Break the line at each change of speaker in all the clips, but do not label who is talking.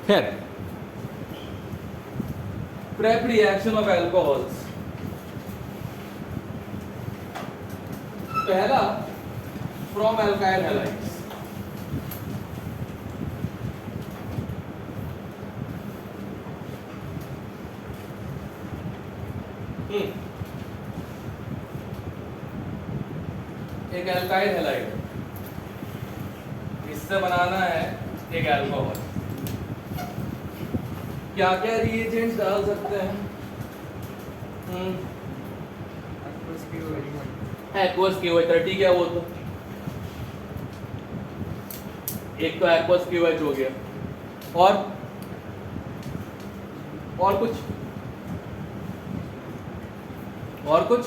खैर, prep reaction of alcohols. पहला, from alkyl halides. एक एल्काइल हैलाइड, इससे बनाना है एक एल्कोहल। क्या क्या रिएजेंट्स डाल सकते हैं? एक्वस KOH क्या वो तो एक तो एक्वस KOH हो गया, और कुछ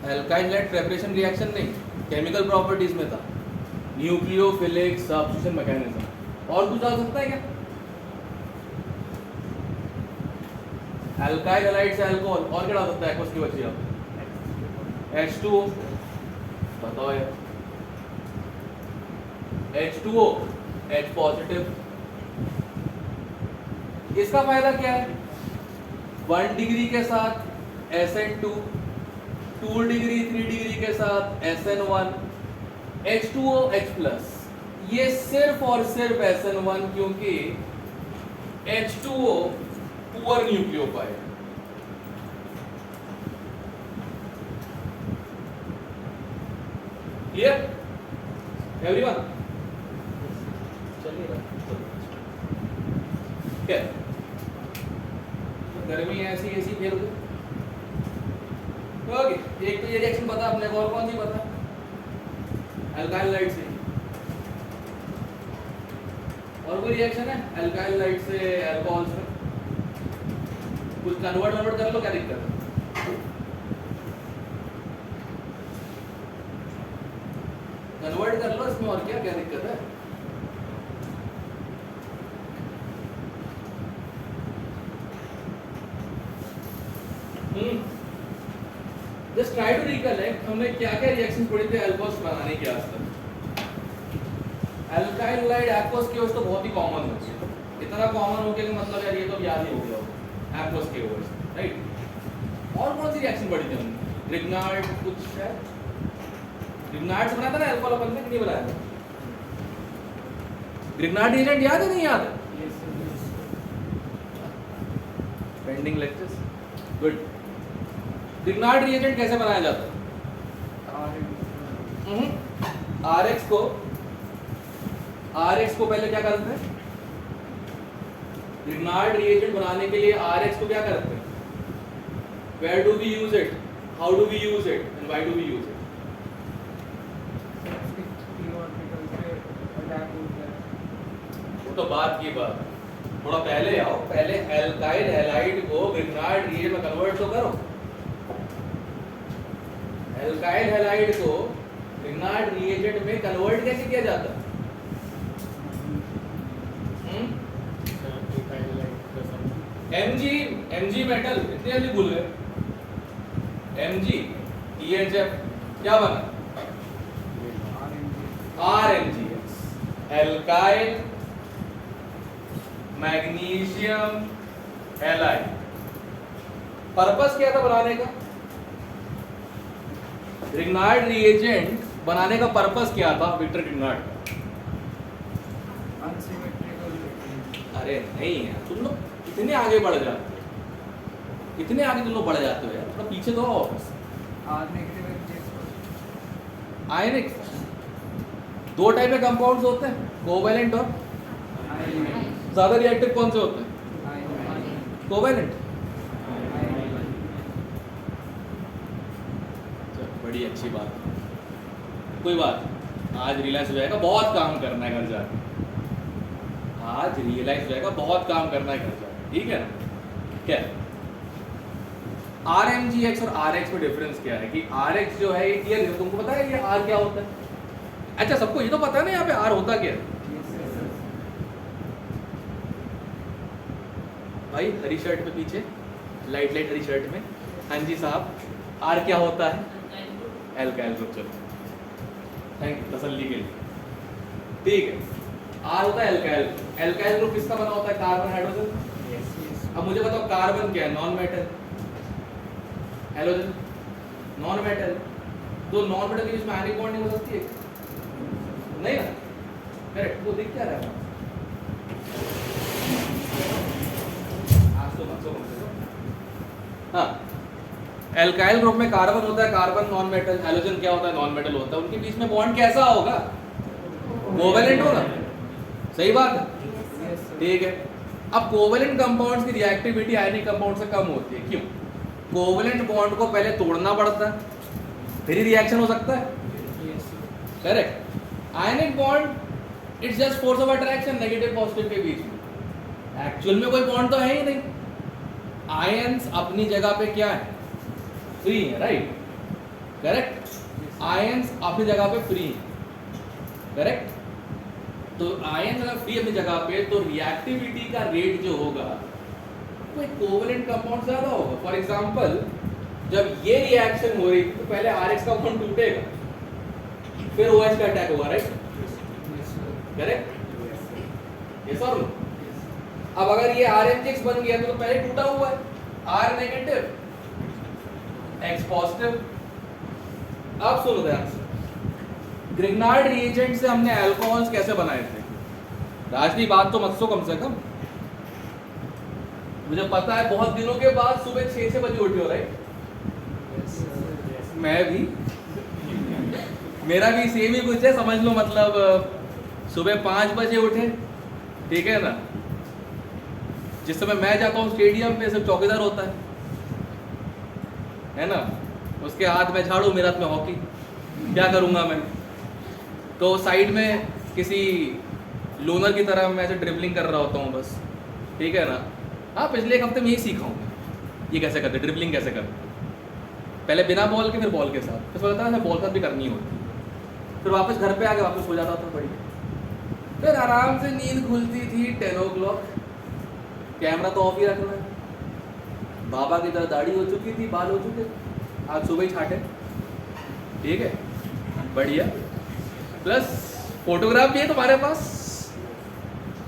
एल्काइल हैलाइड प्रेपरेशन रिएक्शन नहीं, केमिकल प्रॉपर्टीज में था, न्यूक्लियोफिलिक सब्स्टिट्यूशन मैकेनिज्म। और कुछ डाल सकता है क्या? एल्काइल हैलाइड से अल्कोहल, और क्या डाल सकता है एक्वस KOH? H2O, बताओ यार। H2O, H positive. इसका फायदा क्या है? 1 डिग्री के साथ SN2, 2 डिग्री 3 डिग्री के साथ SN1, H2O H+। ये सिर्फ और सिर्फ SN1, क्योंकि H2O poor nucleophile. Clear everyone? चलिए क्या गर्मी ऐसी खेल दो। ओके, एक तो ये रिएक्शन पता अपने को, और कौन सी पता? एल्काइल हैलाइड से। और कोई रिएक्शन है एल्काइल हैलाइड से अल्कोहल से? कुछ कन्वर्ट कर लो, क्या दिक्कत है? कन्वर्ट कर लो इसमें, और क्या दिक्कत है? जस्ट ट्राई टू रिकलेक्ट, हमने क्या क्या रिएक्शन पढ़ी थे अल्कोहल्स बनाने के आज तक। एल्काइल हैलाइड एक्वस KOH तो बहुत ही कॉमन हो गया, इतना कॉमन हो गया कि मतलब यार ये तो याद ही हो गया एक्वस KOH, राइट? और कौन सी रिएक्शन पढ़ी थी हमने? ग्रिग्नार्ड कुछ है, ग्रिग्नार्ड से बनाया था ना अल्कोहल अपन ने, कि नहीं बनाया था? ग्रिग्नार्ड रिएजेंट याद है, नहीं याद है? Pending lectures, good. Grignard reagent कैसे बनाया जाता है? RX को पहले क्या करते हैं? ग्रिग्नार्ड रिएजेंट बनाने के लिए RX को क्या करते हैं? Where do we use it? How do we use it? And why do we use it? वो तो बात की बात, थोड़ा पहले आओ, पहले एल्काइल हैलाइड को ग्रिग्नार्ड रिएजेंट में कन्वर्ट तो करो। एल्काइल हैलाइड को ग्रिग्नार्ड रिएजेंट में कन्वर्ट कैसे किया जाता है? Mg मेटल, इतने जल्दी भूल गए? Mg THF क्या बना? RMgS, alkyl magnesium halide. Purpose क्या था बनाने का? ग्रिग्नार्ड रिएजेंट बनाने का पर्पस क्या था विक्टर ग्रिग्नार्ड का? अरे नहीं यार, तुम लोग इतने आगे बढ़ जाते हो, इतने आगे तुम लोग बढ़ जाते हो यार, थोड़ा पीछे तो आओ वापस। आयनिक, दो टाइप के कंपाउंड्स होते हैं, कोवैलेंट और ज्यादा रिएक्टिव कौन से होते हैं? कोवैलेंट। बड़ी अच्छी बात, कोई बात, आज रियलाइज हो जाएगा बहुत काम करना है घर जाके, आज रियलाइज हो जाएगा बहुत काम करना है घर जाके, ठीक है ना? क्या RMgX और RX में डिफरेंस क्या है? कि RX जो है ये क्लियर है, तुमको पता है ये R क्या होता है? अच्छा, सबको ये तो पता है ना यहाँ पे R होता क्या है? भाई हरी शर्ट पे पीछे, लाइट हरी शर्ट में, हाँ जी साहब, R क्या होता है? Alkyl group. चलो थैंक यू तसल्ली के लिए। ठीक है। R होता है एल्काइल। एल्काइल ग्रुप किसका बना होता है? Carbon hydrogen. अब मुझे बताओ कार्बन क्या है? Non metal. Halogen non metal. तो नॉन मेटल के बीच में आयनिक बॉन्ड नहीं हो सकती है? नहीं ना, करेक्ट। वो दिख क्या रहा है? हाँ, एल्काइल ग्रुप में कार्बन होता है, कार्बन नॉन मेटल। हैलोजन क्या होता है? नॉन मेटल होता है। उनके बीच में बॉन्ड कैसा होगा? कोवेलेंट होगा। सही बात है, ठीक है। अब कोवेलेंट कंपाउंड्स की रिएक्टिविटी आयनिक कंपाउंड से कम होती है। क्यों? कोवेलेंट बॉन्ड को पहले तोड़ना पड़ता है, फिर ही रिएक्शन हो सकता है। Correct. Ionic bond it's just force of attraction, negative positive के बीच में। एक्चुअल में कोई बॉन्ड तो है ही नहीं। आयंस अपनी जगह पे क्या है? फ्री है, राइट? करेक्ट। आयंस अपनी जगह पे फ्री है, करेक्ट। तो आयन अगर फ्री अपनी जगह पे, तो रिएक्टिविटी का रेट जो होगा वो एक कोवेलेंट कंपाउंड ज्यादा होगा। फॉर एग्जांपल, जब ये रिएक्शन हो रही तो पहले RH का बॉन्ड टूटेगा, फिर OH का अटैक होगा, राइट? करेक्ट, यस और नो? अब अगर ये RH बन गया तो पहले टूटा हुआ है, R नेगेटिव X पॉजिटिव। अब सुनो ध्यान से, ग्रिग्नार्ड रिएजेंट से हमने अल्कोहल्स कैसे बनाए थे? राजनी बात तो मत सो कम से कम। मुझे पता है बहुत दिनों के बाद सुबह 6 बजे उठे हो, राइट? मैं भी, मेरा भी सेम ही कुछ है, समझ लो। मतलब सुबह 5 बजे उठे, ठीक है ना? जिस समय मैं जाता हूँ स्टेडियम पे, सिर्फ चौकीदार होता है ना? उसके हाथ में झाड़ू, मेरे हाथ में हॉकी। क्या करूँगा मैं? तो साइड में किसी लोनर की तरह मैं ऐसे ड्रिबलिंग कर रहा होता हूँ बस, ठीक है ना? हाँ, पिछले एक हफ्ते में यही सीखा हूँ, ये कैसे करते, ड्रिबलिंग कैसे करते। पहले बिना बॉल के, फिर बॉल के साथ, फिर सोचता था बॉल के साथ भी करनी होती। फिर वापस घर पे आके वापस हो जाता था बढ़िया। फिर आराम से नींद खुलती थी 10 o'clock। कैमरा तो ऑफ ही रखना है। बाबा की तरह दाढ़ी हो चुकी थी, बाल हो चुके, आज सुबह ही छाटे, ठीक है, बढ़िया। प्लस फोटोग्राफ भी है तुम्हारे पास,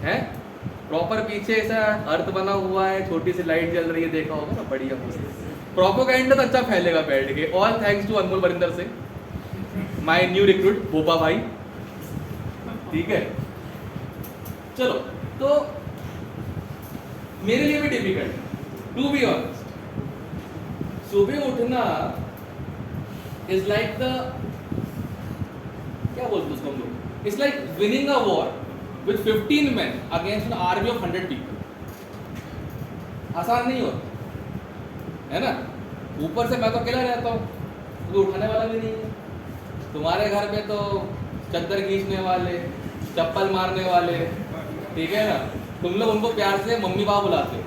है प्रॉपर। पीछे ऐसा अर्थ बना हुआ है, छोटी सी लाइट जल रही है, देखा होगा ना, बढ़िया। प्रोपोगेंडा तो अच्छा फैलेगा बैठ के। All thanks to Anmol Barinder Singh, my new recruit Bopa भाई, ठीक है। चलो, तो मेरे लिए भी डिफिकल्ट टू बी ऑनेस्ट। सुबह उठना इज लाइक द, क्या बोलते उसको हम लोग, it's like winning a war with 15 men against an army of 100 people। आसान नहीं होता, है ना? ऊपर से मैं तो अकेला रहता हूँ, कोई उठाने वाला भी नहीं है। तुम्हारे घर पे तो चद्दर खींचने वाले, चप्पल मारने वाले, ठीक है ना? तुम लोग उनको प्यार से मम्मी पापा बुलाते हो,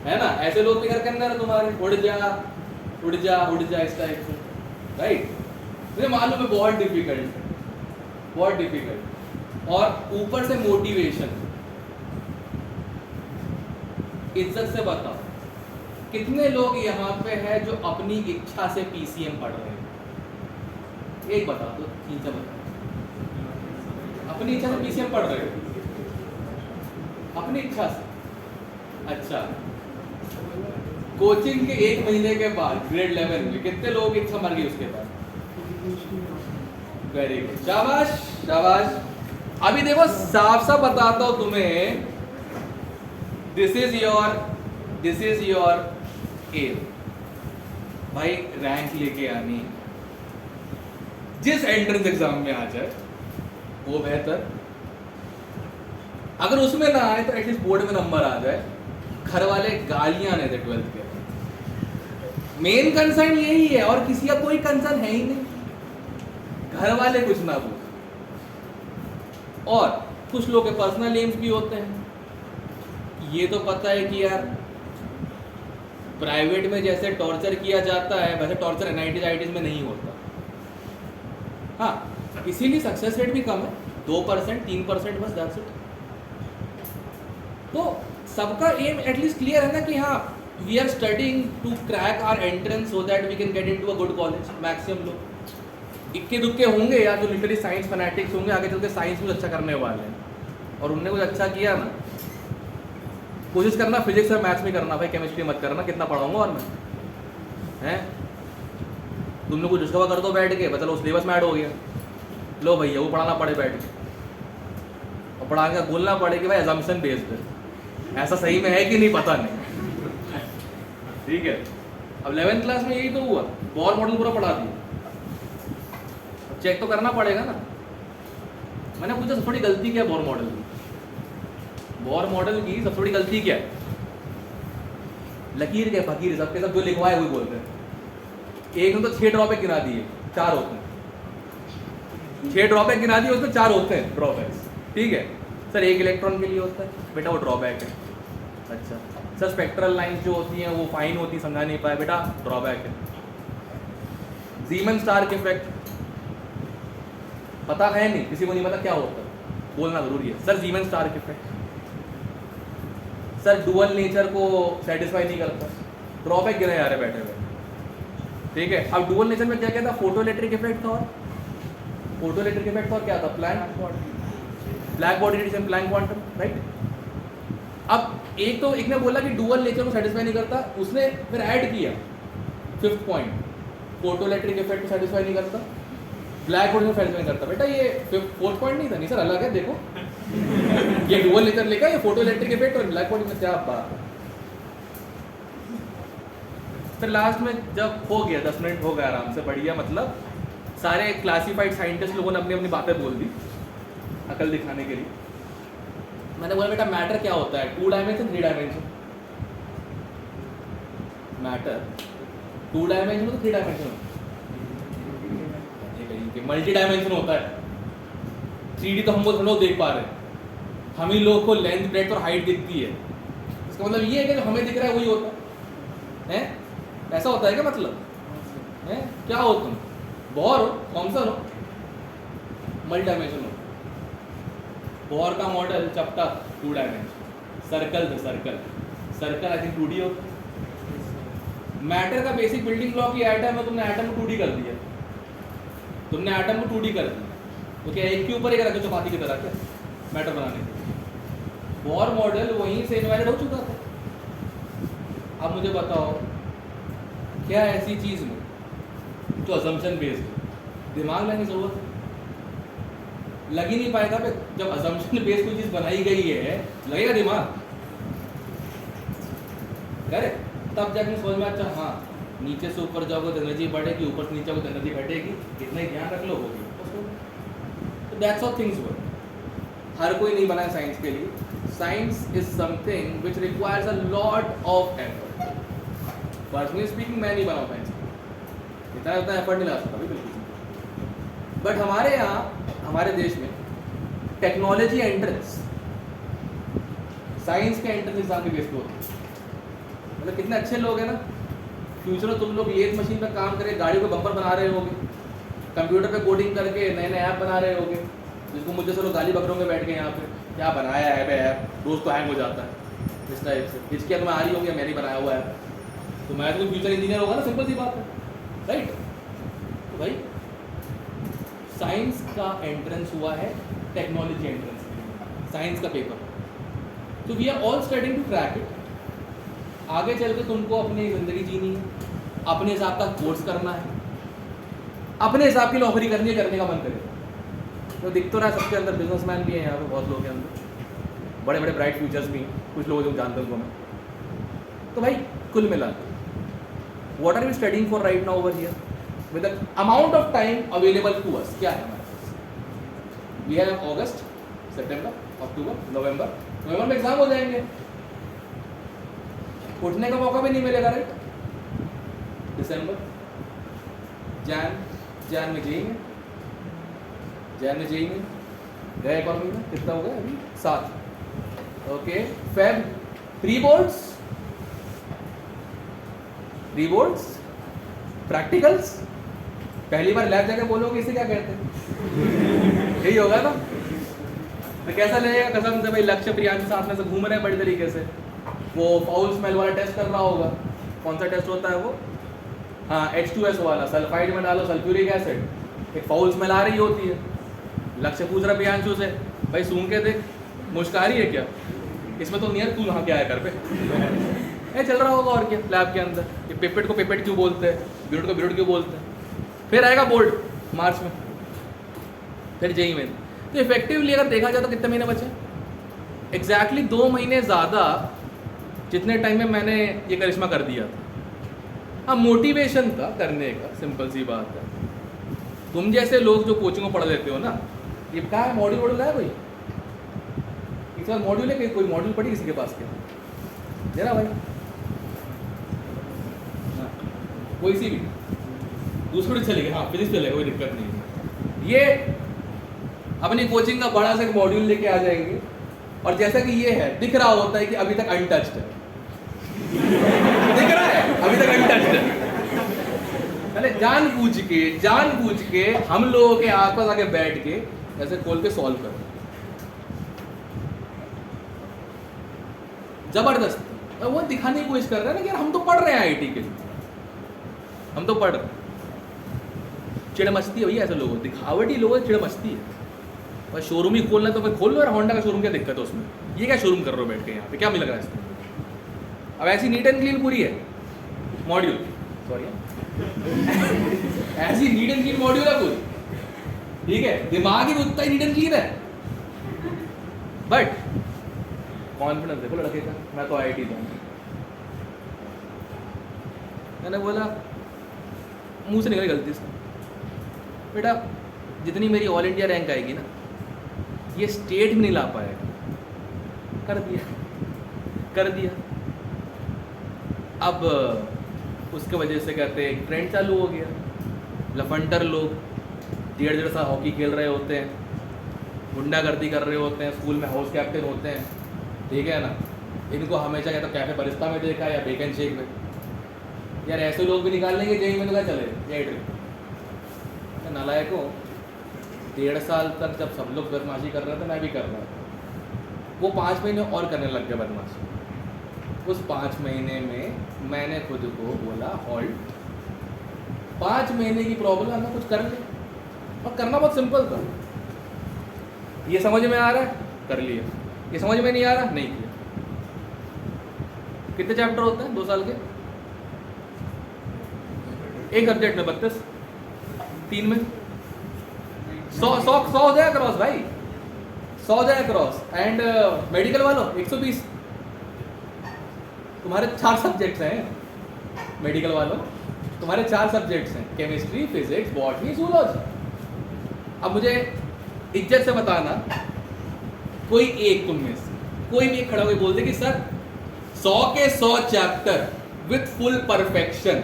है ना? ऐसे लोग भी घर के अंदर है तुम्हारे, उड़ जा उड़ जा उड़ जा, इस टाइप से, राइट? मुझे मालूम है बहुत डिफिकल्ट है, बहुत डिफिकल्ट। और ऊपर से मोटिवेशन। इज्जत से बताओ, कितने लोग यहाँ पे हैं जो अपनी इच्छा से PCM पढ़ रहे हैं? एक बता दो, 3 से बता। अपनी इच्छा से PCM पढ़ रहे हो? अपनी इच्छा से? अच्छा, कोचिंग के 1 महीने के बाद ग्रेड 11 में कितने लोगों की इच्छा मर गई उसके बाद? वेरी गुड, शाबाश शाबाश। अभी देखो, साफ साफ बताता हूं तुम्हें, दिस इज योर एम भाई। रैंक लेके आनी, जिस एंट्रेंस एग्जाम में आ जाए वो बेहतर, अगर उसमें ना आए तो एटलीस्ट बोर्ड में नंबर आ जाए। घर वाले गालियां नहीं थे 12th के, मेन कंसर्न यही है, और किसी का कोई कंसर्न है ही नहीं, घर वाले कुछ ना बोल। और कुछ लोग के पर्सनल एम्स भी होते हैं। ये तो पता है कि यार प्राइवेट में जैसे टॉर्चर किया जाता है वैसे टॉर्चर NITs IITs में नहीं होता। हाँ, इसीलिए सक्सेस रेट भी कम है, 2% 3% बस, दैट्स इट। तो सबका एम एटलीस्ट क्लियर है ना कि हाँ, we are studying to crack our entrance so that we can get into a good college. Maximum लोग इक्के दुक्के होंगे या जो लिटरली साइंस फैनेटिक्स होंगे आगे चल के साइंस में अच्छा करने वाले हैं, और उनने कुछ अच्छा किया ना, कोशिश करना फिजिक्स और मैथ्स में करना भाई, केमिस्ट्री मत करना, कितना पढ़ाऊंगा और मैं हैं। तुम लोग को डिस्कवर कर दो बैठ के, चलो सिलेबस में ऐड हो गया, लो भैया वो पढ़ाना पड़े बैठ के, और पढ़ा के बोलना पड़े कि भाई अजम्पशन बेस्ड है, ऐसा सही में है कि नहीं पता नहीं। ठीक है, अब 11th क्लास में यही तो हुआ, बॉर मॉडल पूरा पढ़ा दिया, चेक तो करना पड़ेगा ना। मैंने पूछा सबसे बड़ी गलती क्या है बॉर मॉडल की, बॉर मॉडल की सबसे बड़ी गलती क्या है? लकीर के फकीर सबके सब जो लिखवाए वही बोलते हैं। एक ने तो 6 ड्रॉबैक गिना दिए, 4 होते हैं, 6 ड्रॉबैक गिना दिए, उसमें 4 होते हैं ड्रॉबैक्स। ठीक है सर, 1 इलेक्ट्रॉन के लिए होता है बेटा, वो ड्रॉबैक है। अच्छा सर, स्पेक्ट्रल लाइंस जो होती हैं वो फाइन होती, समझा नहीं पाए बेटा, ड्रॉबैक है। ज़ीमन-स्टार्क इफेक्ट पता है नहीं, किसी को नहीं पता क्या होता है, बोलना जरूरी है। Sir Zeeman Stark effect, sir dual nature को सेटिस्फाई नहीं करता, ड्रॉबैक गिना जा रहे बैठे हुए। ठीक है, अब डुअल नेचर में क्या क्या था? फोटोइलेक्ट्रिक इफेक्ट था, और फोटोइलेक्ट्रिक इफेक्ट और क्या था? Black body radiation, Planck quantum, right. अब एक ने बोला कि डुअल नेचर को सेटिस्फाई नहीं करता, उसने फिर ऐड किया 5th पॉइंट, फोटोइलेक्ट्रिक इफेक्ट को सेटिस्फाई नहीं करता, ब्लैक बॉडी को सेटिस्फाई नहीं करता। बेटा ये 4th पॉइंट नहीं था, नहीं सर अलग है, देखो ये डुअल नेचर लिखा, ये फोटोइलेक्ट्रिक इफेक्ट और ब्लैक बॉडी में क्या बात है। फिर लास्ट में जब हो गया 10 मिनट हो गया आराम से, बढ़िया, मतलब सारे क्लासिफाइड साइंटिस्ट लोगों ने अपनी अपनी बातें बोल दी अकल दिखाने के लिए। मैंने बोला बेटा मैटर क्या होता है? 2 डायमेंशन, 3 डायमेंशन? मैटर 2 डायमेंशन तो 3 डायमेंशन, मल्टी डायमेंशन होता है। 3D तो हम लोग देख पा रहे हैं, हम ही लोग को लेंथ, ब्रेड्थ और हाइट दिखती है, इसका मतलब ये है कि जो हमें दिख रहा है वही होता है। ऐसा होता है क्या? मतलब है क्या हो तुम? बॉर हो, थॉमसन हो, मल्टी डायमेंशन हो। बॉर का मॉडल चपटा 2 dimension, circle I think 2D होता है। मैटर का बेसिक बिल्डिंग ब्लॉक ही एटम है, तुमने एटम को 2D कर दिया, तुमने एटम को 2D कर दिया, तो क्या एक के ऊपर एक रखे चपाती की तरह क्या मैटर बनाने के? बॉर मॉडल वहीं से इन्वेंट हो चुका था। अब मुझे बताओ क्या ऐसी चीज में जो असम्पशन बेस्ड है, दिमाग लगाने की जरूरत है? लग ही नहीं पाएगा। जब असम्पशन बेस्ड कोई चीज बनाई गई है, लगेगा दिमाग? करेक्ट, तब जाके समझ में अच्छा, हाँ नीचे से ऊपर जाओगे तो एनर्जी बढ़ेगी, ऊपर से नीचे जाओगे तो एनर्जी घटेगी, इतना ही ध्यान रख लो, होगी। तो दैट्स हाउ थिंग्स वर्क। हर कोई नहीं बना साइंस के लिए। Science is something which requires a lot of effort. Personally speaking मैं नहीं बना साइंस, इतना एफर्ट नहीं ला सकता बिल्कुल। बट हमारे यहाँ, हमारे देश में टेक्नोलॉजी एंट्रेंस साइंस के एंट्रेंस एग्जाम के बेस पे होती है। मतलब कितने अच्छे लोग हैं ना, फ्यूचर में तुम लोग लेथ मशीन पर काम करके गाड़ी को बम्पर बना रहे होगे, कंप्यूटर पे कोडिंग करके नए नए ऐप बना रहे होगे, जिसको मुझे से लोग गाली बक रहे होंगे बैठ के यहाँ पे, क्या बनाया है बे ऐप, रोज तो हैंग हो जाता है इस टाइप से। इसकी तुम्हें आ रही होगी, मैंने बनाया हुआ है, तो मैं तो फ्यूचर इंजीनियर होगा ना, सिंपल सी बात है, राइट। तो भाई साइंस का एंट्रेंस हुआ है टेक्नोलॉजी एंट्रेंस, साइंस का पेपर। तो we are all studying to crack it. आगे चल के तुमको अपनी ज़िंदगी जीनी है, अपने हिसाब का कोर्स करना है, अपने हिसाब की नौकरी करनी है, करने का मन करे तो दिख तो रहा है सबके अंदर बिजनेसमैन भी है यहाँ पे, बहुत लोग हैं अंदर, बड़े बड़े ब्राइट फ्यूचर्स भी हैं, कुछ लोग जो जानते हैं उनको मैं। तो भाई कुल मिला what are we studying for right now over here with the amount of time available to us? क्या है हमारे पास? वी हैव अगस्त, सितंबर, अक्टूबर, नवंबर में एग्जाम हो जाएंगे, उठने का मौका भी नहीं मिलेगा, राइट। दिसंबर, जैन में जेई में गए इकोनॉमी में, कितना हो गया अभी? 7। Okay, Feb pre boards, practicals, पहली बार लैब जाकर बोलोगे इसे क्या कहते हैं? यही होगा ना। तो कैसा लगेगा कसम से भाई, लक्ष्य प्रियांश साथ में से घूम रहे हैं बड़ी तरीके से, वो फाउल स्मेल वाला टेस्ट कर रहा होगा। कौन सा टेस्ट होता है वो? हाँ, H2S वाला, सल्फाइड में डालो सल्फ्यूरिक एसिड, एक फाउल स्मेल आ रही होती है, लक्ष्य पूछ रहा प्रियांशु से, भाई सूंघ के देख मुश्क आ रही है क्या, इसमें तो नहीं है, तू नहा के आया घर पे ये चल रहा होगा और क्या लैब के अंदर। ये पिपेट को पिपेट क्यों बोलते हैं, ब्यूट को ब्यूट क्यों बोलते हैं। फिर आएगा बोर्ड मार्च में, फिर जेई में। तो इफेक्टिवली अगर देखा जाए तो कितने महीने बचे, एग्जैक्टली 2 महीने ज़्यादा जितने टाइम में मैंने ये करिश्मा कर दिया था। हाँ मोटिवेशन था करने का, सिंपल सी बात है। तुम जैसे लोग जो कोचिंग में पढ़ लेते हो ना, ये कहा है मॉड्यूल वॉड्यूल है कोई, इस बार मॉड्यूल है, कोई मॉड्यूल पढ़ी किसी के पास क्या, देना भाई हाँ, कोई सी भी दूसरे चलेगा, हाँ फिजिक्स चलेगा, कोई दिक्कत नहीं है। ये अपनी कोचिंग का बड़ा सा एक मॉड्यूल लेके आ जाएंगे, और जैसा कि ये है दिख रहा होता है कि अभी तक अनटच्ड है दिख रहा है अभी तक अनटच्ड है। अरे जानबूझ के हम लोगों के आसपास आके बैठ के ऐसे खोल के सॉल्व करो, जबरदस्त। वो दिखाने की कोशिश कर रहे हैं ना कि यार हम तो पढ़ रहे हैं आईटी के लिए, हम तो पढ़ रहे हैं। चिड़ मचती है भैया ऐसे लोगों, दिखावटी लोगों की चिड़ मचती है। और शोरूम ही खोलना तो फिर खोल लो यार, होंडा का शोरूम क्या दिक्कत है उसमें, ये क्या शोरूम कर रहे हो बैठ के यहाँ पे, क्या मिल रहा है इसमें। अब ऐसी नीट एंड क्लीन पूरी है मॉड्यूल, सॉरी ऐसी नीट एंड क्लीन मॉड्यूल है पूरी, ठीक है, दिमाग ही उतना ही नीट एंड क्लीन है, बट कॉन्फिडेंस देखो लड़के का, मैं तो आईआईटी था। मैंने बोला मुंह से निकली गलती से, बेटा जितनी मेरी ऑल इंडिया रैंक आएगी ना, ये स्टेट में नहीं ला पाएगा। कर दिया। अब उसके वजह से कहते हैं एक ट्रेंड चालू हो गया, लफंडर लोग 1.5 साल हॉकी खेल रहे होते हैं, गुंडागर्दी कर रहे होते हैं, स्कूल में हाउस कैप्टन होते हैं, ठीक है ना, इनको हमेशा या तो कैफे बरिस्ता में देखा या बेकन शेक में। यार ऐसे लोग भी निकाल लेंगे जेई में, तो क्या चले ये ट्रिक नालायक हो। 1.5 साल तक जब सब लोग बदमाशी कर रहे थे, मैं भी कर रहा था, वो 5 महीने और करने लग गया बदमाशी। उस 5 महीने में मैंने खुद को बोला हॉल्ट, 5 महीने की प्रॉब्लम है, कुछ कर ले, और करना बहुत सिंपल था। ये समझ में आ रहा है, कर लिया, ये समझ में नहीं आ रहा, नहीं किया। कितने चैप्टर होते हैं 2 साल के, एक सब्जेक्ट में 32, 3 में 100 हो जाए क्रॉस भाई, 100 हो जाए क्रॉस। एंड मेडिकल वालों 120, तुम्हारे 4 सब्जेक्ट्स हैं, मेडिकल वालों तुम्हारे 4 सब्जेक्ट्स हैं, केमिस्ट्री, फिजिक्स, बॉटनी, जूलॉजी। अब मुझे इज्जत से बताना, कोई एक तुम में से कोई भी खड़ा होकर बोल दे कि सर 100 के 100 चैप्टर विथ फुल परफेक्शन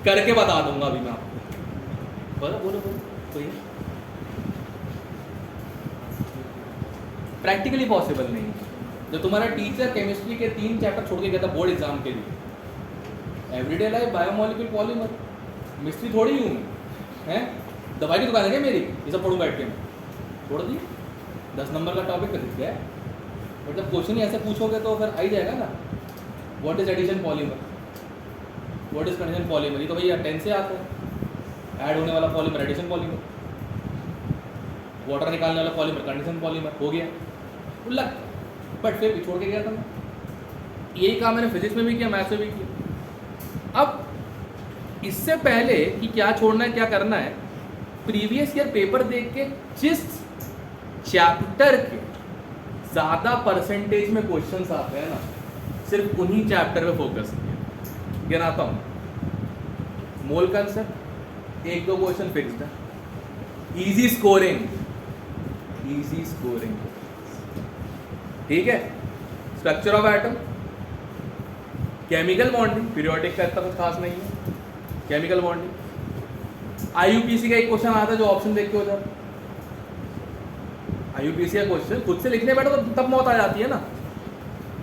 करके बता दूंगा अभी मैं आपको। बोलो कोई प्रैक्टिकली पॉसिबल नहीं है। जो तुम्हारा टीचर केमिस्ट्री के 3 चैप्टर छोड़ के गया था बोर्ड एग्जाम के लिए, everyday life, biomolecule, polymer, mystery थोड़ी हूँ मैं, हैं दवाई की दुकान है क्या मेरी, ये सब पढ़ूँ बैठ के, छोड़ दी। 10 नंबर का टॉपिक कर दिया है, बट जब क्वेश्चन ही ऐसे पूछोगे तो फिर आ ही जाएगा ना। What is addition polymer, what is condition polymer, ये तो भैया 10 से आता है। ऐड होने वाला पॉलीमर एडिशन पॉलीमर, वाटर निकालने वाला पॉलीमर कंडीशन पॉलीमर, हो गया उल्लक। बट फिर भी छोड़ के गया था मैं। यही काम मैंने फिजिक्स में भी किया, मैथ्स में भी किया। अब इससे पहले कि क्या छोड़ना है क्या करना है, प्रीवियस ईयर पेपर देख के जिस चैप्टर के ज़्यादा परसेंटेज में क्वेश्चंस आते हैं ना, सिर्फ उन्हीं चैप्टर पे फोकस किया। गिनाता हूँ, मोल कंसेप्ट 1-2 क्वेश्चन फिक्स्ड है, इजी स्कोरिंग, ठीक है। Structure of atom, chemical bonding, periodic का इतना कुछ खास नहीं है, केमिकल बॉन्डिंग। आईयूपीसी का एक क्वेश्चन आता है जो ऑप्शन देख के हो जाता है। आईयूपीसी का क्वेश्चन खुद से लिखने बैठो तो तब मौत आ जाती है ना,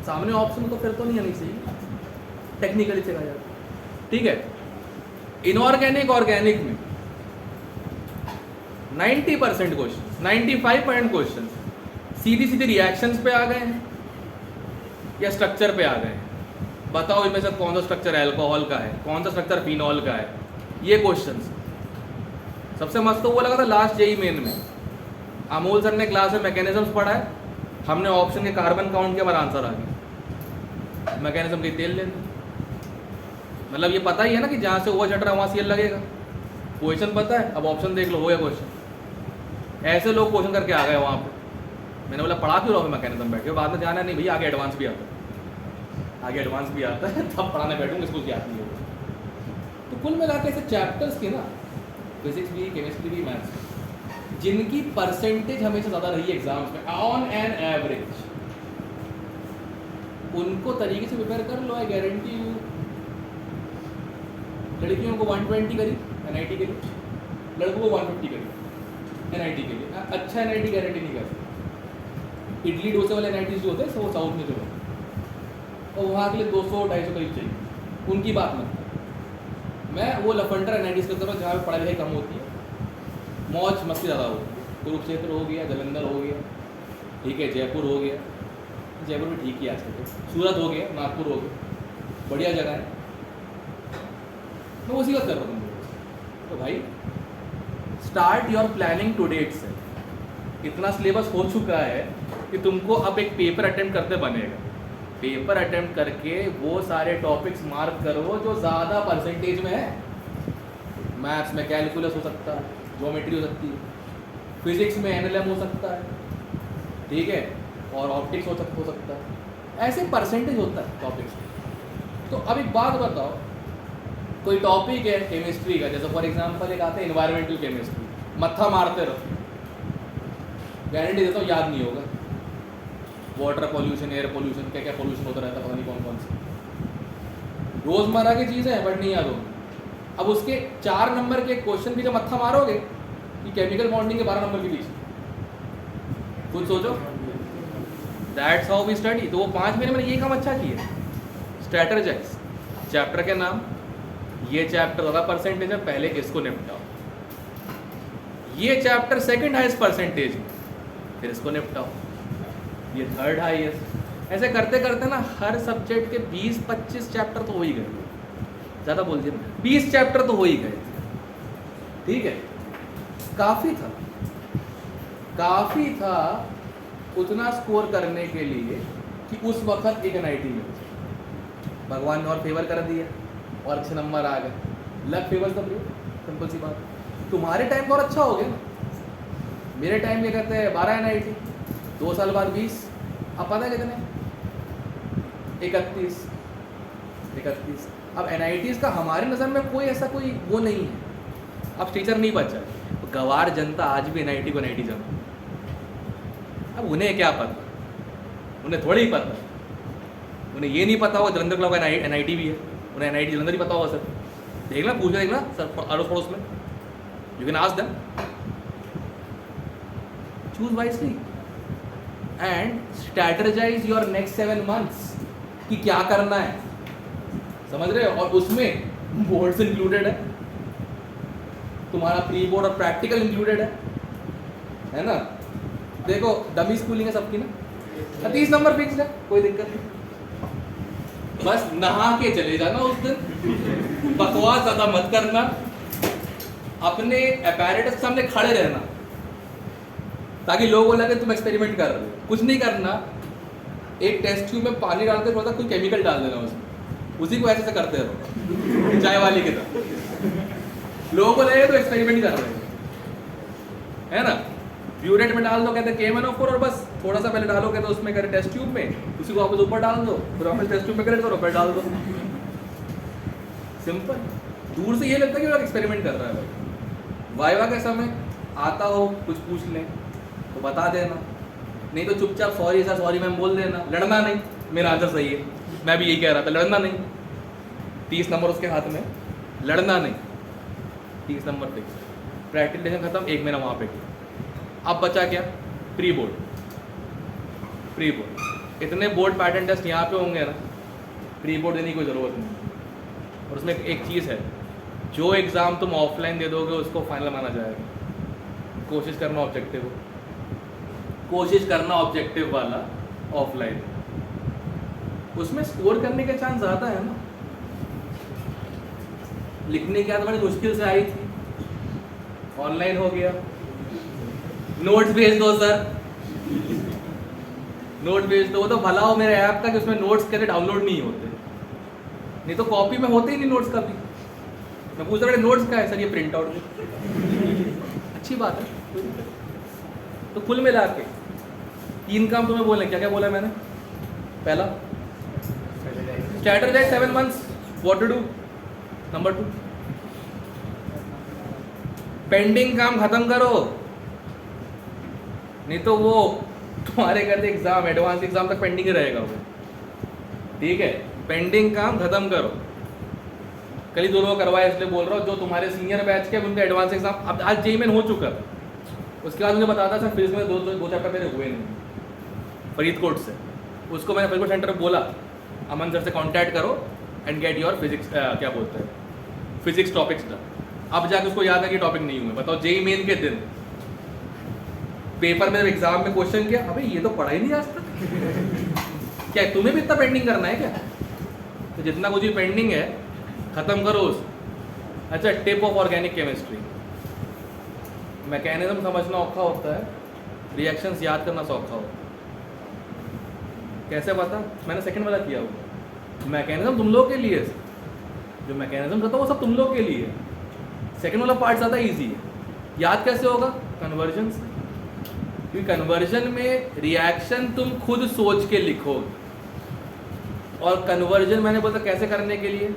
सामने ऑप्शन तो फिर तो नहीं आनी चाहिए, टेक्निकली से कहा जाता है, ठीक है। इनऑर्गेनिक ऑर्गेनिक में 90% क्वेश्चन, 95% क्वेश्चन सीधी रिएक्शंस पे आ गए हैं या स्ट्रक्चर पे आ गए हैं। बताओ इनमें से कौन सा स्ट्रक्चर अल्कोहल का है, कौन सा स्ट्रक्चर फिनॉल का है, ये क्वेश्चंस। सबसे मस्त तो वो लगा था लास्ट जेई मेन में, अमोल सर ने क्लास में मैकेनिज्म्स पढ़ा है, हमने ऑप्शन के कार्बन काउंट के हमारा आंसर आ गया, मैकेनिज्म की तेल लेते। मतलब ये पता ही है ना कि जहाँ से ओवर चट रहा है वहाँ सीएल लगेगा, क्वेश्चन पता है, अब ऑप्शन देख लो हो गया क्वेश्चन। ऐसे लोग क्वेश्चन करके आ गए वहाँ पे, मैंने बोला पढ़ा क्यों रहो मैकेनिज्म बैठे, बाद में जाना नहीं भैया, आगे एडवांस भी आता है, आगे एडवांस भी आता है, तब पढ़ाने बैठूंगा, इसको याद नहीं होगा। तो कुल मिला के ऐसे चैप्टर्स की ना, फिजिक्स भी, केमिस्ट्री भी, मैथ्स, जिनकी परसेंटेज हमेशा ज़्यादा रही है एग्जाम्स में ऑन एन एवरेज, उनको तरीके से प्रिपेयर कर लो, आई गारंटी यू। लड़कियों को 120 करी एनआईटी के लिए, लड़कों को 150 करी एनआईटी के लिए। अच्छा एनआईटी गारंटी नहीं कर सकते, इडली डोसे वाले एनआईटी जो होते हैं वो साउथ में जो है, और वहाँ के लिए 200-250 करीब चाहिए, उनकी बात मत। मैं वो लफंडर एनआईटी करता हूँ जहाँ पर पढ़ाई लिखाई कम होती है, मौज मस्ती ज़्यादा होती है। कुरुक्षेत्र हो गया, जालंधर हो गया, ठीक है, जयपुर हो गया, जयपुर भी ठीक ही आजकल, सूरत हो गया, नागपुर हो गया, बढ़िया जगह है, मैं उसी बात कर रहा हूँ। तो भाई start your planning today itself. इतना सिलेबस हो चुका है कि तुमको अब एक पेपर अटेम्प्ट करते बनेगा, पेपर अटेम्प्ट करके वो सारे टॉपिक्स मार्क करो जो ज़्यादा परसेंटेज में है। मैथ्स में कैलकुलस हो सकता है, ज्योमेट्री हो सकती है, फिजिक्स में एनएलएम हो सकता है, ठीक है, और ऑप्टिक्स हो सकता है, ऐसे परसेंटेज होता है टॉपिक्स। तो अब एक बात बताओ, कोई टॉपिक है केमिस्ट्री का, जैसे फॉर एग्जांपल एक आता है एनवायरमेंटल केमिस्ट्री, मत्था मारते रहो, गारंटी देता हूँ याद नहीं होगा। वाटर पोल्यूशन, एयर पोल्यूशन, क्या क्या पोल्यूशन होता रहता है, पता नहीं कौन कौन से रोजमर्रा की चीज़ें हैं, बट नहीं याद होगी। अब उसके 4 नंबर के क्वेश्चन भी जब मत्था मारोगे कि केमिकल बॉन्डिंग के 12 नंबर के पीछे, खुद सोचो, दैट्स हाउ वी स्टडी। तो वो 5 महीने में ये काम अच्छा किया, स्ट्रैटेजाइज। चैप्टर के नाम, ये चैप्टर ज़्यादा परसेंटेज है, पहले इसको निपटाओ, ये चैप्टर सेकंड हाईएस्ट परसेंटेज, फिर इसको निपटाओ, ये थर्ड हाईएस्ट। ऐसे करते करते ना हर सब्जेक्ट के 20-25 चैप्टर तो हो ही गए, ज़्यादा बोल दिया, 20 चैप्टर तो हो ही गए, ठीक है। काफ़ी था उतना स्कोर करने के लिए कि उस वक्त एक एनआईटी में भगवान ने और फेवर कर दिया और अच्छे नंबर आ गए, लक फेवर सब रही, सिंपल सी बात। तुम्हारे टाइम तो और अच्छा हो गया ना, मेरे टाइम में कहते हैं 12 एनआईटी, 2 साल बाद 20, अब पता है कितने, 31। अब एनआईटीज़ का हमारे नज़र में कोई ऐसा कोई वो नहीं है, अब टीचर नहीं बचा, तो गवार जनता आज भी एनआईटी को एनआईटी जानती। अब उन्हें क्या पता, उन्हें थोड़ी ही पता, उन्हें ये नहीं पता होगा जलंधर क्लब का एनआईटी भी है, उन्हें एनआईटी जलंधर ही पता होगा सर, देखना पूछ के देखना सर अड़ोस पड़ोस में, you can ask them, choose wisely and strategise your next 7 months कि क्या करना है, समझ रहे हो। और उसमें बोर्ड्स इंक्लूडेड है, तुम्हारा प्री बोर्ड और प्रैक्टिकल इंक्लूडेड है ना। देखो डमी स्कूलिंग है सबकी ना, 30 नंबर फिक्स है, कोई दिक्कत नहीं, बस नहा के चले जाना उस दिन, बकवास ज़्यादा मत करना, अपने अपैरेटस के सामने खड़े रहना ताकि लोगों को लगे तुम एक्सपेरिमेंट कर रहे हो, कुछ नहीं करना। एक टेस्ट ट्यूब में पानी डालते थोड़ा सा कोई केमिकल डाल देना उसमें, उसी को ऐसे करते रहो चाय वाली की तरह, लोगों को लगे तो एक्सपेरिमेंट कर रहे हैं, है ना। ब्यूरेट में डाल दो कहते हैं KMnO4, और बस थोड़ा सा पहले डालो कहते उसमें करे टेस्ट ट्यूब में, उसी को वापस ऊपर डाल दो, फिर वापस टेस्ट ट्यूब में करे तो ऊपर डाल दो, सिंपल। दूर से ये लगता है कि लोग एक्सपेरिमेंट कर रहा है भाई। वाइवा के समय आता हो कुछ पूछ लें तो बता देना, नहीं तो चुपचाप सॉरी सर सॉरी मैम बोल देना, लड़ना नहीं। मेरा आंसर सही है, मैं भी यही कह रहा था, लड़ना नहीं। 30 नंबर उसके हाथ में, लड़ना नहीं, 30 नंबर फिक्स। प्रैक्टिकल टेस्ट खत्म, 1 महीना वहाँ पे किया। अब बचा क्या, प्री बोर्ड। प्री बोर्ड इतने बोर्ड पैटर्न टेस्ट यहाँ पे होंगे ना, प्री बोर्ड देने की कोई ज़रूरत नहीं। और उसमें एक चीज़ है, जो एग्ज़ाम तुम ऑफलाइन दे दोगे उसको फाइनल माना जाएगा। कोशिश करना ऑब्जेक्टिव हो, कोशिश करना ऑब्जेक्टिव वाला ऑफलाइन, उसमें स्कोर करने के चांस ज़्यादा है ना। लिखने की आदत बड़ी मुश्किल से आई थी, ऑनलाइन हो गया। नोट्स भेज दो सर, नोट भेज दो। वो तो भला हो मेरे ऐप का कि उसमें नोट्स कैसे डाउनलोड नहीं होते, नहीं तो कॉपी में होते ही नहीं नोट्स का भी। मैं पूछ रहा नोट्स का है सर, ये प्रिंट आउट अच्छी बात है। तो कुल मिला के 3 काम तुम्हें बोले, क्या क्या बोला मैंने? पहला, strategize 7 months what to do। Number 2, pending काम खत्म करो, नहीं तो वो तुम्हारे कहते एग्जाम, एडवांस एग्जाम तक पेंडिंग ही रहेगा वो। ठीक है, पेंडिंग काम खत्म करो। कल ही दोनों करवाया इसलिए बोल रहा हूँ, जो तुम्हारे सीनियर बैच के उनका एडवांस एग्जाम अब आज जेई मेन हो चुका था। उसके बाद मुझे बताता सर फिजिक्स में दो चैप्टर मेरे हुए नहीं फरीदकोट से। उसको मैंने फरीदकोट सेंटर में बोला अमन सर से कांटेक्ट करो एंड गेट योर फिजिक्स क्या बोलते हैं फिजिक्स टॉपिक्स डन। अब जाके उसको याद है कि टॉपिक नहीं हुए। बताओ जेई मेन के दिन पेपर में एग्जाम में क्वेश्चन किया, अबे ये तो पढ़ा ही नहीं आज तक। क्या तुम्हें भी इतना पेंडिंग करना है क्या? तो जितना कुछ भी पेंडिंग है खत्म करो उस। अच्छा, tip of organic chemistry, mechanism समझना औखा होता है, रिएक्शंस याद करना सौखा होता है। कैसे पता? मैंने सेकंड वाला किया हुआ। मैकेनिज्म तुम लोग के लिए, जो मैकेनिज्म करता है वो सब तुम लोग के लिए। सेकंड वाला पार्ट ज़्यादा इजी है। याद कैसे होगा? कन्वर्जन से। क्योंकि कन्वर्जन में रिएक्शन तुम खुद सोच के लिखोगे, और कन्वर्जन मैंने बोला कैसे करने के लिए?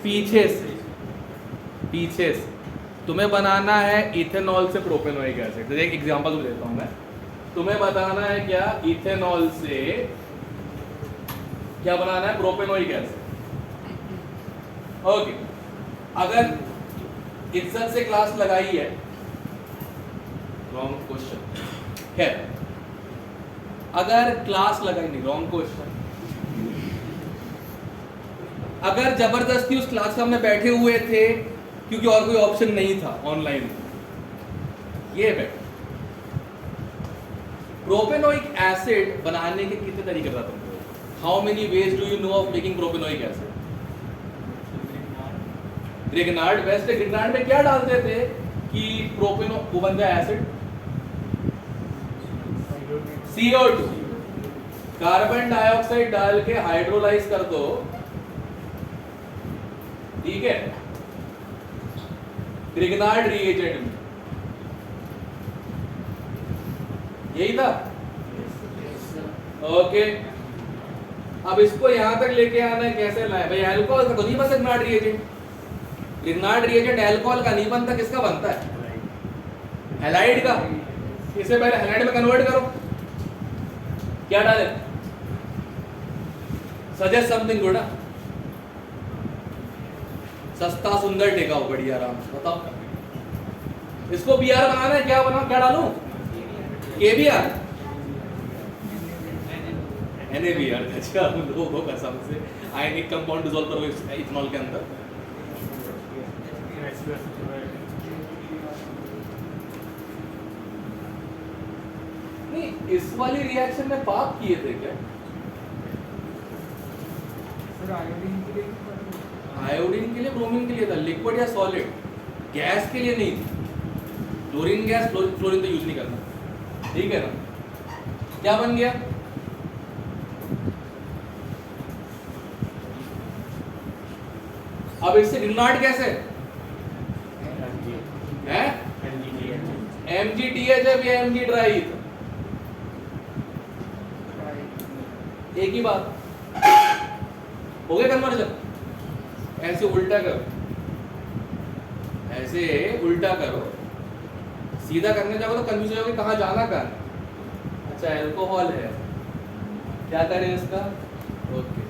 पीछे से तुम्हें बनाना है इथेनॉल से प्रोपेनोइक एसिड। एक एग्जांपल देता हूं मैं, तुम्हें बताना है क्या? इथेनॉल से क्या बनाना है? Propanoic acid. ओके, अगर इज्जत से क्लास लगाई है, रॉन्ग क्वेश्चन है। अगर क्लास लगाई नहीं, रॉन्ग क्वेश्चन। अगर जबरदस्ती उस क्लास में बैठे हुए थे क्योंकि और कोई ऑप्शन नहीं था ऑनलाइन, ये बेटर। प्रोपेनोइक एसिड बनाने के कितने तरीके बता तुमको? How many ways do you know of making propanoic acid? Grignard best है। ग्रिग्नार्ड में क्या डालते थे कि प्रोपेनो वो बन जाए एसिड? CO2, कार्बन डाइऑक्साइड डाल के हाइड्रोलाइज कर दो, ठीक है, ग्रिग्नार्ड रिएजेंट में। यही था? ओके, अब इसको यहां तक लेके आना है, कैसे लाए भाई? अल्कोहल का तो नहीं बस Grignard reagent. Grignard reagent alcohol का नहीं बनता, किसका बनता है? हैलाइड का। इसे पहले हैलाइड में कन्वर्ट करो। क्या डाले? Suggest something good. सस्ता सुंदर टिकाऊ बढ़िया आराम से बताओ। इसको बीआर बनाना है, क्या बनाओ? क्या डालूं? KBr, NaBr। अच्छा, उन लोगों को कसम से आयनिक कंपाउंड डिसॉल्व करो इथेनॉल के अंदर। नहीं, इस वाली रिएक्शन में पाप किए थे क्या? आयोडीन के लिए, ब्रोमीन के लिए था, लिक्विड या सॉलिड, गैस के लिए नहीं थी। क्लोरीन गैस, फ्लोरीन तो यूज नहीं करना, ठीक है ना? क्या बन गया? अब इससे ग्रिग्नार्ड कैसे है? MgTH या Mg ड्राई, एक ही बात। हो गया कन्वर्जन? ऐसे उल्टा करो, ऐसे उल्टा करो। सीधा करने जाओगे तो कंफ्यूज हो जाओगे कहाँ जाना कहाँ है। अच्छा, अल्कोहल है, क्या करें इसका? ओके,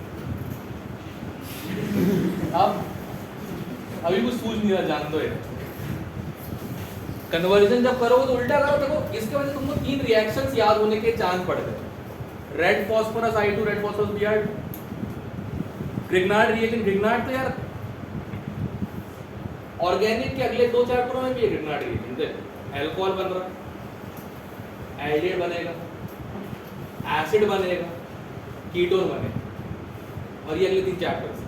अब अभी कुछ सूझ नहीं रहा, जान दो। कन्वर्जन जब करोगे तो उल्टा करो। देखो, इसके वजह से तुमको 3 रिएक्शंस याद होने के चांस पड़ गए। Red phosphorus I2, red phosphorus Br, Grignard reagent. Grignard तो यार ऑर्गेनिक के अगले 2 चैप्टरों में भी है ग्रिग्नार्ड रिएजेंट। देख, अल्कोहल बन रहा, एल्डिहाइड बनेगा, एसिड बनेगा, कीटोन बनेगा, और ये अगले 3 चैप्टर्स।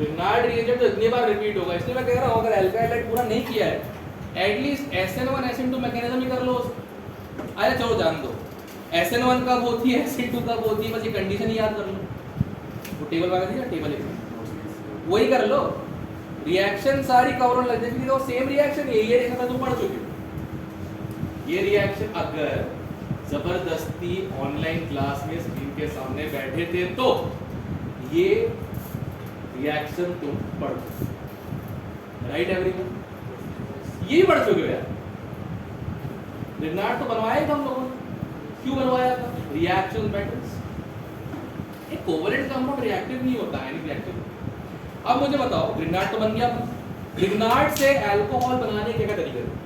ग्रिग्नार्ड रिएजेंट तो इतनी बार रिपीट होगा, इसलिए मैं कह रहा हूँ अगर एल्काइल हाइड्राइड पूरा नहीं किया है एटलीस्ट SN1 SN2 मैकेनिज्म ही कर लो। अरे चलो जान दो SN1 कब होती है SN2 कब होती है, बस ये कंडीशन ही याद कर लो। वो टेबल वगैरह दिया, टेबल वही कर लो, रिएक्शन सारी कवर होने लग जाएगी। तो सेम रिएक्शन ये देखा था तुम पढ़ चुके हो। ये रिएक्शन अगर जबरदस्ती ऑनलाइन क्लास में स्क्रीन के सामने बैठे थे तो ये रिएक्शन तुम पढ़ चुके, राइट एवरीवन? ये पढ़ चुके हो यार। ग्रिग्नार्ड तो बनवाया था हम लोगों ने, क्यों बनवाया था? Reaction patterns. एक कोवलेंट कंपाउंड रिएक्टिव नहीं होता है, रिएक्टिव। अब मुझे बताओ ग्रिग्नार्ड तो बन गया, ग्रिग्नार्ड से अल्कोहल बनाने के क्या तरीके थे?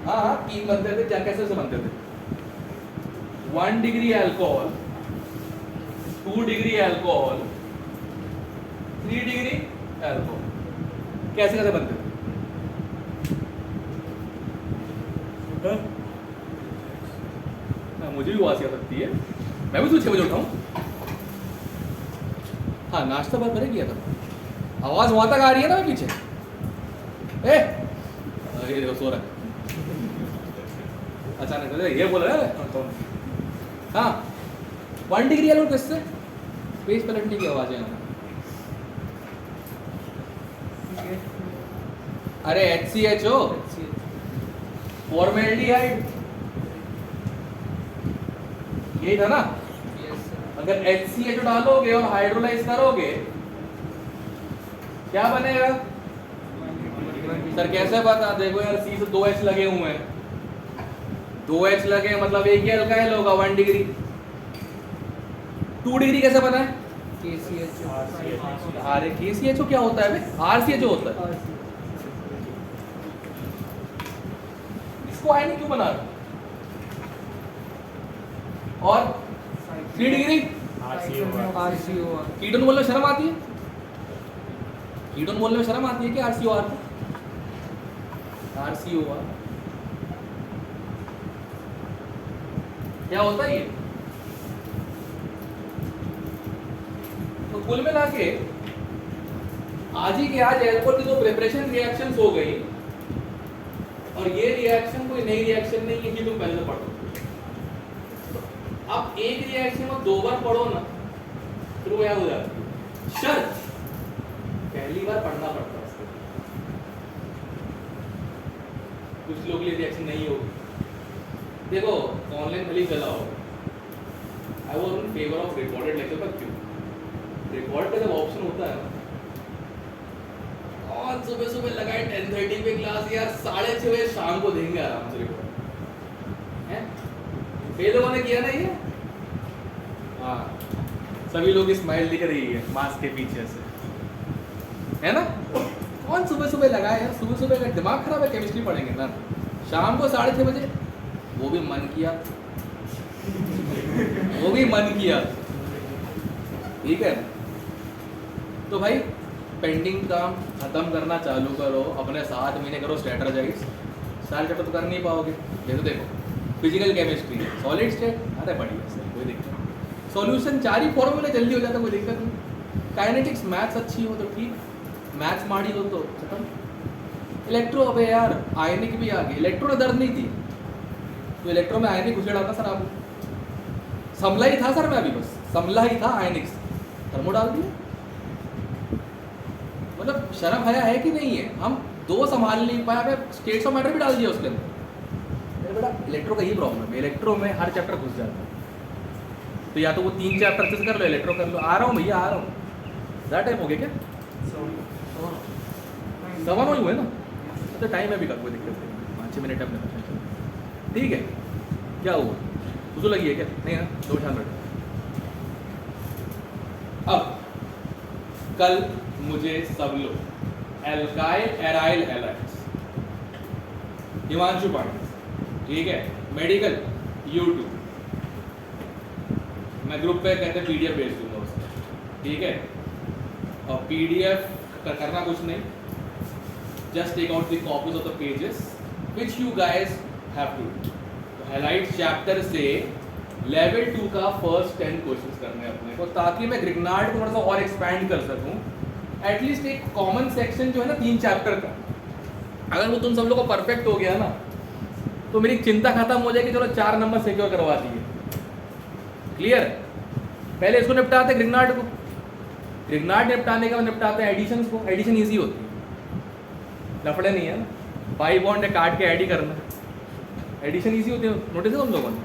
हाँ 3 बनते थे, क्या कैसे से बनते थे? 1 degree alcohol, 2 degree alcohol, 3 degree alcohol. कैसे कैसे बनते थे? मुझे भी आवाज आ सकती है, मैं भी 6 बजे उठाऊं। हाँ नाश्ता बहुत पहले किया था। आवाज वहां तक आ रही है ना पीछे? अरे देखो सो रहा है अचानक ये बोल रहा है। हाँ 1 डिग्री अल्कोहल किससे? पेज पलटने की आवाज है। अरे HCHO, फॉर्मेल्डिहाइड, यही था ना? अगर HCHO डालोगे और हाइड्रोलाइज करोगे क्या बनेगा? सर कैसे पता? देखो यार C से 2H लगे हुए हैं, 2H लगे मतलब एक ही अल्काइल होगा 1 डिग्री। 2 डिग्री कैसे बना है? अरे KCHO क्या होता है? RCHO होता है। इसको आयन क्यों बना रहे? और 3 डिग्री कीटोन बोलने में शर्म आती है? कीटोन बोलने में शर्म आती है कि RCOR? RCOR क्या होता है ये? तो कुल मिला के आज ही के आज एल्कोहल की 2 प्रिपरेशन रिएक्शंस हो गई और ये रिएक्शन कोई नई रिएक्शन नहीं है, तुम पहले पढ़ो। अब एक रिएक्शन को 2 बार पढ़ो ना फिर वो याद हो जाती है। शर्त पहली बार पढ़ना पड़ता है, कुछ लोग के लिए रिएक्शन नहीं होगी। देखो ऑनलाइन भले चलाओ, I was in favour of recorded lecture. पर क्यों? रिकॉर्ड का जब ऑप्शन होता है और सुबह सुबह लगाए 10:30 पे क्लास, यार 6:30 बजे शाम को देंगे आराम से रिकॉर्ड है। ये लोगों ने किया ना ये? हाँ सभी लोग स्माइल दिख रही है मास्क के पीछे से, है ना? कौन सुबह सुबह लगाए यार? सुबह सुबह का दिमाग खराब है। केमिस्ट्री पढ़ेंगे ना शाम को 6:30 बजे, वो भी मन किया वो भी मन किया, ठीक है? तो भाई पेंडिंग काम खत्म करना चालू करो, अपने 7 महीने करो स्ट्रेटजाइज। सारे चैप्टर तो कर नहीं पाओगे। जैसे देखो फिजिकल केमिस्ट्री सॉलिड स्टेट, अरे बढ़िया सर कोई दिक्कत नहीं। सॉल्यूशन 4 ही फॉर्मूले जल्दी हो जाता, कोई दिक्कत नहीं। काइनेटिक्स मैथ्स अच्छी हो तो ठीक, मैथ्स माड़ी हो तो खत्म। इलेक्ट्रो, अबे यार आयनिक भी आ गई। इलेक्ट्रो में दर्द नहीं थी तो इलेक्ट्रो में आयनिक घुसेड़ा था सर। आप समला ही था सर, मैं अभी बस समला ही था, आयनिक्स थर्मो डाल दिया। मतलब शर्म हया है कि नहीं है? हम 2 संभाल नहीं पाया, मैं स्टेट्स ऑफ मैटर भी डाल दिया उसके अंदर। बेटा इलेक्ट्रो का ही प्रॉब्लम है, इलेक्ट्रो में हर चैप्टर घुस जाता है। तो या तो वो 3 चैप्टर अच्छे से कर लो, इलेक्ट्रो कर लो। आ रहा हूँ भैया आ रहा हूँ। ज़्यादा टाइम हो गया क्या? 7 हुए ना? तो टाइम है भी कर, कोई दिक्कत नहीं, 5-6 मिनट अपने, ठीक है? क्या हुआ? उसको लगी है क्या? नहीं ना, 2 शाम बैठो। अब कल मुझे सब लोग alkyl aryl halides, Himanshu Pandey, ठीक है? मेडिकल YouTube, मैं ग्रुप पे कहते PDF भेज दूंगा उसको, ठीक है? और PDF करना कुछ नहीं, just take out the copies of the pages which you guys have to do। तो हैलाइड्स चैप्टर से लेवल 2 का फर्स्ट 10 क्वेश्चंस करने हैं अपने को, ताकि मैं ग्रिग्नार्ड को थोड़ा सा और एक्सपैंड कर सकूं। एटलीस्ट एक कॉमन सेक्शन जो है ना 3 चैप्टर का, अगर वो तुम सब लोग को परफेक्ट हो गया ना तो मेरी चिंता खत्म हो जाएगी, चलो 4 नंबर सिक्योर करवा दिए। क्लियर? पहले इसको निपटाते ग्रिग्नार्ड को, ग्रिग्नार्ड निपटाने के बाद निपटाते हैं एडिशंस को। एडिशन ईजी होती है, लफड़े नहीं है ना, 5 बॉन्ड काट के ऐड ही करना है। एडिशन ईजी होती है, नोटिस है तुम लोगों ने?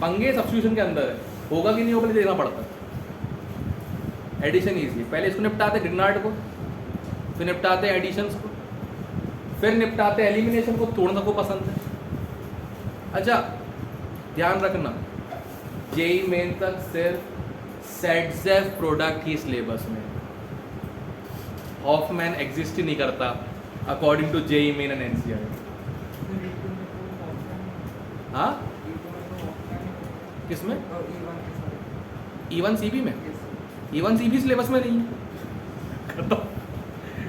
पंगे सब्स्टिट्यूशन के अंदर है, होगा कि नहीं होगा देखना पड़ता है। एडिशन ईजी, पहले इसको निपटाते ग्रिग्नार्ड को, फिर निपटाते एडिशंस को, फिर निपटाते एलिमिनेशन को। तोड़ना को पसंद है। अच्छा ध्यान रखना, जेई मेन तक सिर्फ सेट प्रोडक्ट ही सिलेबस में, हॉफमैन एग्जिस्ट ही नहीं करता according to JEE Main and NCERT. हाँ किसमें? E1 CB में, E1 CB सिलेबस में नहीं है।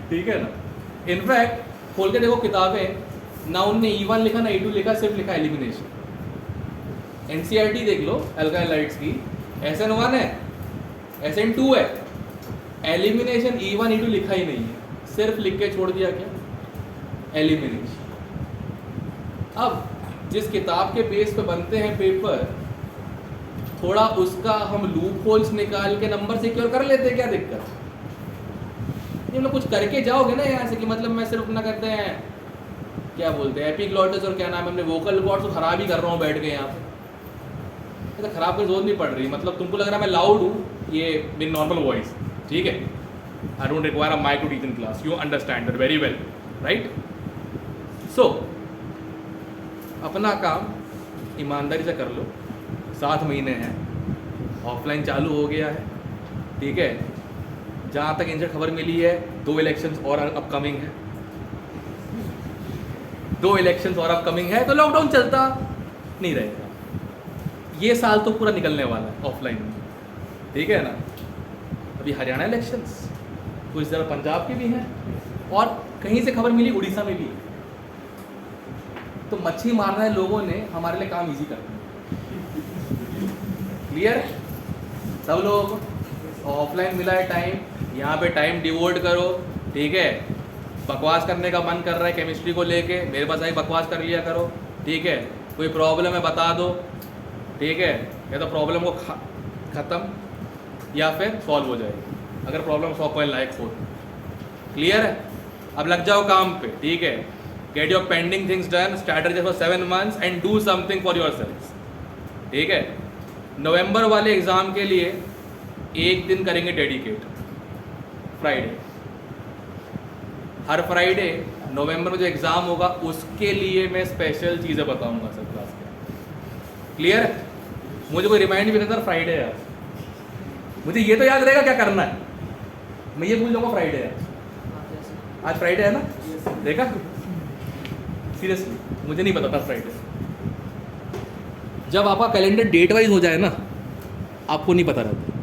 ठीक है ना? इनफैक्ट खोल के देखो किताबें, ना उनने E1 लिखा ना E2 लिखा, सिर्फ लिखा एलिमिनेशन। एनसीईआरटी देख लो अल्काइलाइड्स की, SN1 है, SN2 है, एलिमिनेशन E1 E2 लिखा ही नहीं है, सिर्फ लिख के छोड़ दिया क्या? एलिमिनेशन। अब जिस किताब के बेस पे बनते हैं पेपर, थोड़ा उसका हम लूप होल्स निकाल के नंबर सिक्योर कर लेते, क्या दिक्कत? ये लोग कुछ करके जाओगे ना यहाँ से कि मतलब मैं सिर्फ ना करते हैं क्या बोलते हैं एपिग्लॉटिस और क्या नाम है अपने वोकल कॉर्ड्स को खराब ही कर रहा हूँ बैठ के यहाँ पे। तो खराब की जरूरत नहीं पड़ रही, मतलब तुमको लग रहा है मैं लाउड हूँ, ये मेरी नॉर्मल वॉइस, ठीक है? I don't require a mic to teach in class, you understand that very well, right? So अपना काम ईमानदारी से कर लो, 7 महीने हैं, ऑफलाइन चालू हो गया है, ठीक है? जहाँ तक इनसे खबर मिली है 2 इलेक्शंस और अपकमिंग है, 2 इलेक्शंस और अपकमिंग है, तो लॉकडाउन चलता नहीं रहेगा। ये साल तो पूरा निकलने वाला है ऑफलाइन में, ठीक है ना? अभी हरियाणा इलेक्शंस, कुछ ज़रा पंजाब के भी हैं, और कहीं से खबर मिली उड़ीसा में भी है। तो मच्छी मारना है लोगों ने हमारे लिए काम इजी कर दिया। क्लियर है सब लोगों को? ऑफलाइन मिला है टाइम, यहाँ पे टाइम डिवोट करो, ठीक है? बकवास करने का मन कर रहा है केमिस्ट्री को लेके, मेरे पास आई बकवास कर लिया करो, ठीक है? कोई प्रॉब्लम है बता दो, ठीक है? या तो प्रॉब्लम को ख़त्म या फिर सॉल्व हो जाएगी, अगर प्रॉब्लम सॉल्व होने लायक हो। क्लियर है? अब लग जाओ काम पे, ठीक है? Get your pending things done, strategy for 7 months and do something for your self, ठीक है? नवंबर वाले एग्ज़ाम के लिए एक दिन करेंगे डेडिकेट, फ्राइडे। हर फ्राइडे नवंबर में जो एग्ज़ाम होगा उसके लिए मैं स्पेशल चीज़ें बताऊंगा सब क्लास के। क्लियर है? मुझे कोई रिमाइंड भी करता फ्राइडे है आज, मुझे ये तो याद रहेगा क्या करना है, मैं ये भूल जाऊँगा फ्राइडे है आज फ्राइडे है ना? देखा? सीरियसली मुझे नहीं पता था फ्राइडे। जब आपका कैलेंडर डेट वाइज हो जाए ना, आपको नहीं पता रहता।